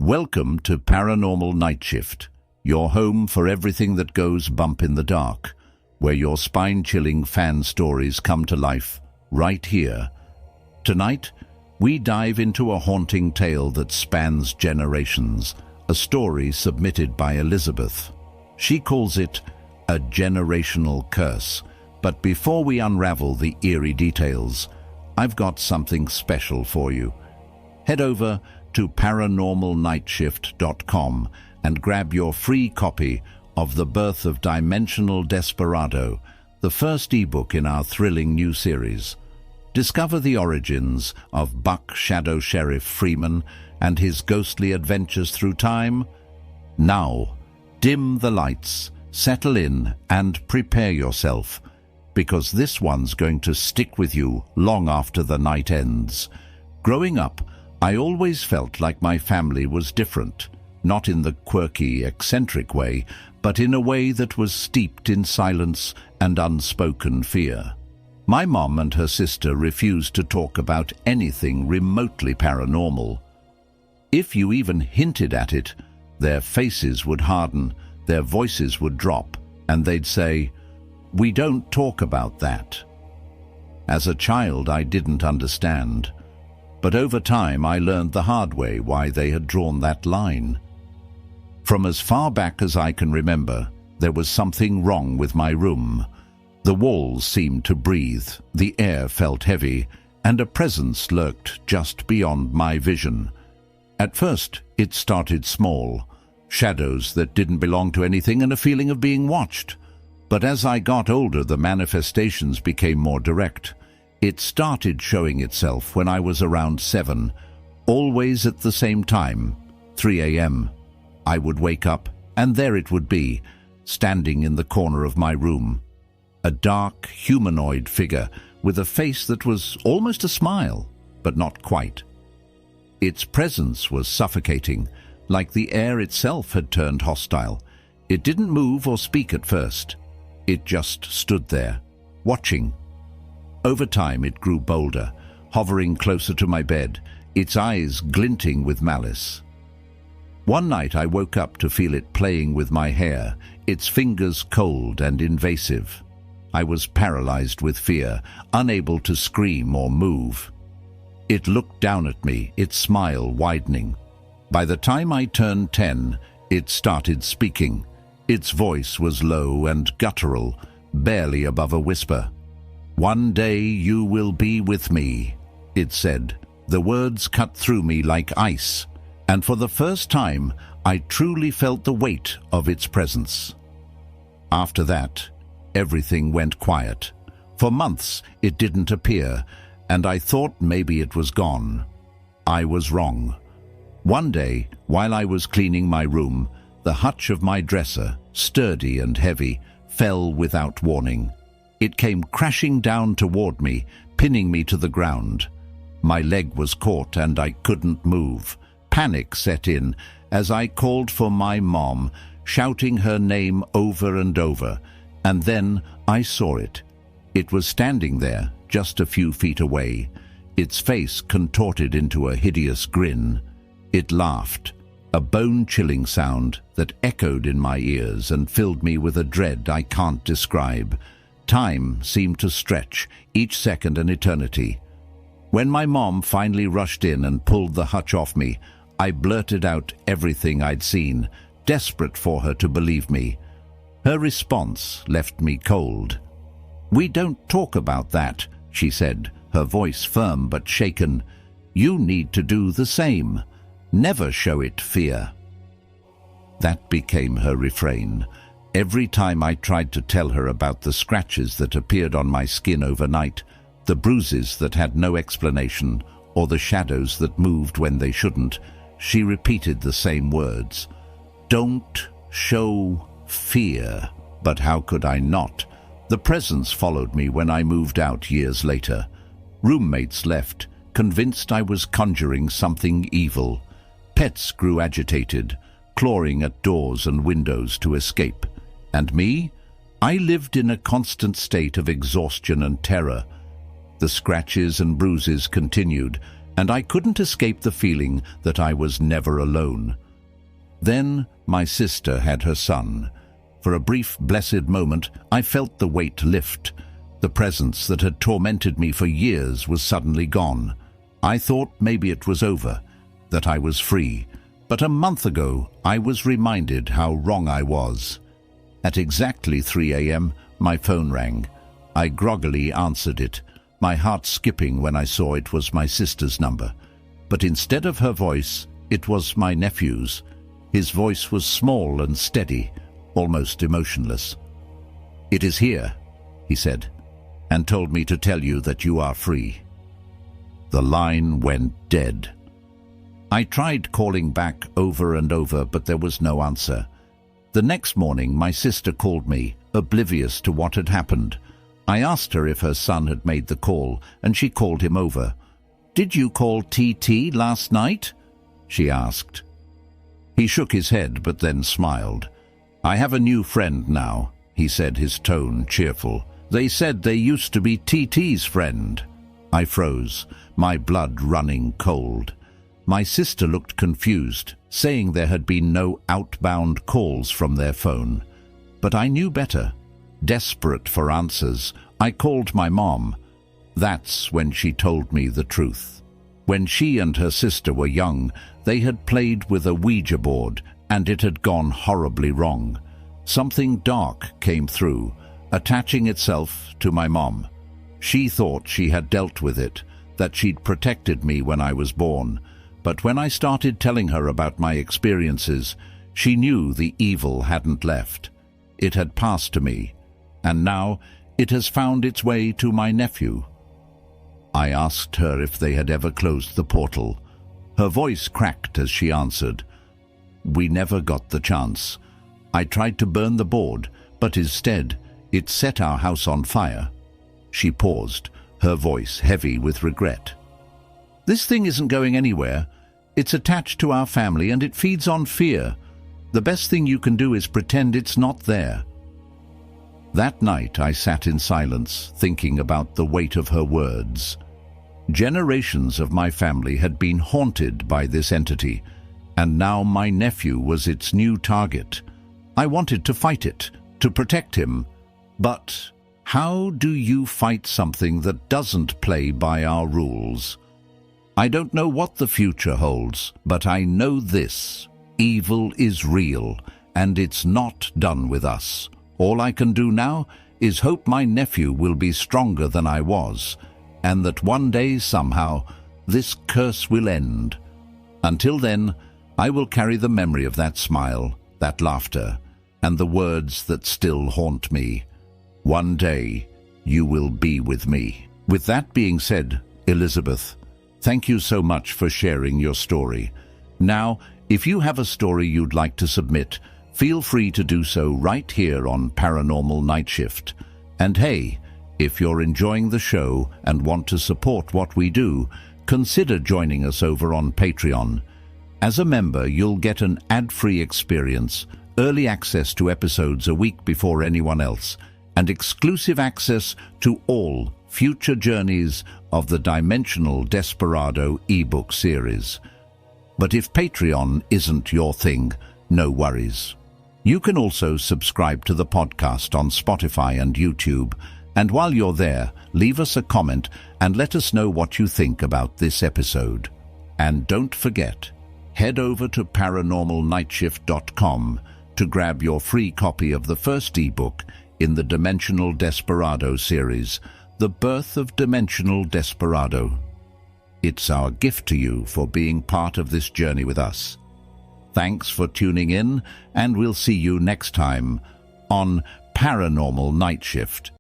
Welcome to Paranormal Nightshift, your home for everything that goes bump in the dark, where your spine-chilling fan stories come to life right here. Tonight, we dive into a haunting tale that spans generations, a story submitted by Elizabeth. She calls it a generational curse, but before we unravel the eerie details, I've got something special for you. Head over to paranormalnightshift.com and grab your free copy of The Birth of Dimensional Desperado, the first ebook in our thrilling new series. Discover the origins of Buck Shadow Sheriff Freeman and his ghostly adventures through time. Now, dim the lights, settle in, and prepare yourself, because this one's going to stick with you long after the night ends. Growing up, I always felt like my family was different, not in the quirky, eccentric way, but in a way that was steeped in silence and unspoken fear. My mom and her sister refused to talk about anything remotely paranormal. If you even hinted at it, their faces would harden, their voices would drop, and they'd say, "We don't talk about that." As a child, I didn't understand. But over time, I learned the hard way why they had drawn that line. From as far back as I can remember, there was something wrong with my room. The walls seemed to breathe, the air felt heavy, and a presence lurked just beyond my vision. At first, it started small, shadows that didn't belong to anything and a feeling of being watched. But as I got older, the manifestations became more direct. It started showing itself when I was around 7, always at the same time, 3 a.m. I would wake up, and there it would be, standing in the corner of my room. A dark, humanoid figure with a face that was almost a smile, but not quite. Its presence was suffocating, like the air itself had turned hostile. It didn't move or speak at first. It just stood there, watching. Over time it grew bolder, hovering closer to my bed, its eyes glinting with malice. One night I woke up to feel it playing with my hair, its fingers cold and invasive. I was paralyzed with fear, unable to scream or move. It looked down at me, its smile widening. By the time I turned 10, it started speaking. Its voice was low and guttural, barely above a whisper. "One day you will be with me," it said. The words cut through me like ice, and for the first time I truly felt the weight of its presence. After that, everything went quiet. For months it didn't appear, and I thought maybe it was gone. I was wrong. One day, while I was cleaning my room, the hutch of my dresser, sturdy and heavy, fell without warning. It came crashing down toward me, pinning me to the ground. My leg was caught and I couldn't move. Panic set in as I called for my mom, shouting her name over and over. And then I saw it. It was standing there, just a few feet away, its face contorted into a hideous grin. It laughed, a bone-chilling sound that echoed in my ears and filled me with a dread I can't describe. Time seemed to stretch, each second an eternity. When my mom finally rushed in and pulled the hutch off me, I blurted out everything I'd seen, desperate for her to believe me. Her response left me cold. "We don't talk about that," she said, her voice firm but shaken. "You need to do the same. Never show it fear." That became her refrain. Every time I tried to tell her about the scratches that appeared on my skin overnight, the bruises that had no explanation, or the shadows that moved when they shouldn't, she repeated the same words. "Don't show fear." But how could I not? The presence followed me when I moved out years later. Roommates left, convinced I was conjuring something evil. Pets grew agitated, clawing at doors and windows to escape. And me? I lived in a constant state of exhaustion and terror. The scratches and bruises continued, and I couldn't escape the feeling that I was never alone. Then my sister had her son. For a brief, blessed moment, I felt the weight lift. The presence that had tormented me for years was suddenly gone. I thought maybe it was over, that I was free. But a month ago, I was reminded how wrong I was. At exactly 3 a.m., my phone rang. I groggily answered it, my heart skipping when I saw it was my sister's number. But instead of her voice, it was my nephew's. His voice was small and steady, almost emotionless. "It is here," he said, and told me to tell you that you are free. The line went dead. I tried calling back over and over, but there was no answer. The next morning, my sister called me, oblivious to what had happened. I asked her if her son had made the call, and she called him over. "Did you call TT last night?" she asked. He shook his head, but then smiled. "I have a new friend now," he said, his tone cheerful. "They said they used to be TT's friend." I froze, my blood running cold. My sister looked confused, saying there had been no outbound calls from their phone. But I knew better. Desperate for answers, I called my mom. That's when she told me the truth. When she and her sister were young, they had played with a Ouija board, and it had gone horribly wrong. Something dark came through, attaching itself to my mom. She thought she had dealt with it, that she'd protected me when I was born. But when I started telling her about my experiences, she knew the evil hadn't left. It had passed to me, and now it has found its way to my nephew. I asked her if they had ever closed the portal. Her voice cracked as she answered, "We never got the chance. I tried to burn the board, but instead it set our house on fire." She paused, her voice heavy with regret. "This thing isn't going anywhere. It's attached to our family and it feeds on fear. The best thing you can do is pretend it's not there." That night I sat in silence, thinking about the weight of her words. Generations of my family had been haunted by this entity, and now my nephew was its new target. I wanted to fight it, to protect him. But how do you fight something that doesn't play by our rules? I don't know what the future holds, but I know this: evil is real, and it's not done with us. All I can do now is hope my nephew will be stronger than I was, and that one day, somehow, this curse will end. Until then, I will carry the memory of that smile, that laughter, and the words that still haunt me. One day, you will be with me. With that being said, Elizabeth, thank you so much for sharing your story. Now, if you have a story you'd like to submit, feel free to do so right here on Paranormal Nightshift. And hey, if you're enjoying the show and want to support what we do, consider joining us over on Patreon. As a member, you'll get an ad-free experience, early access to episodes a week before anyone else, and exclusive access to all future journeys of the Dimensional Desperado ebook series. But if Patreon isn't your thing, no worries. You can also subscribe to the podcast on Spotify and YouTube, and while you're there, leave us a comment and let us know what you think about this episode. And don't forget, head over to paranormalnightshift.com to grab your free copy of the first ebook in the Dimensional Desperado series, The Birth of Dimensional Desperado. It's our gift to you for being part of this journey with us. Thanks for tuning in, and we'll see you next time on Paranormal Nightshift.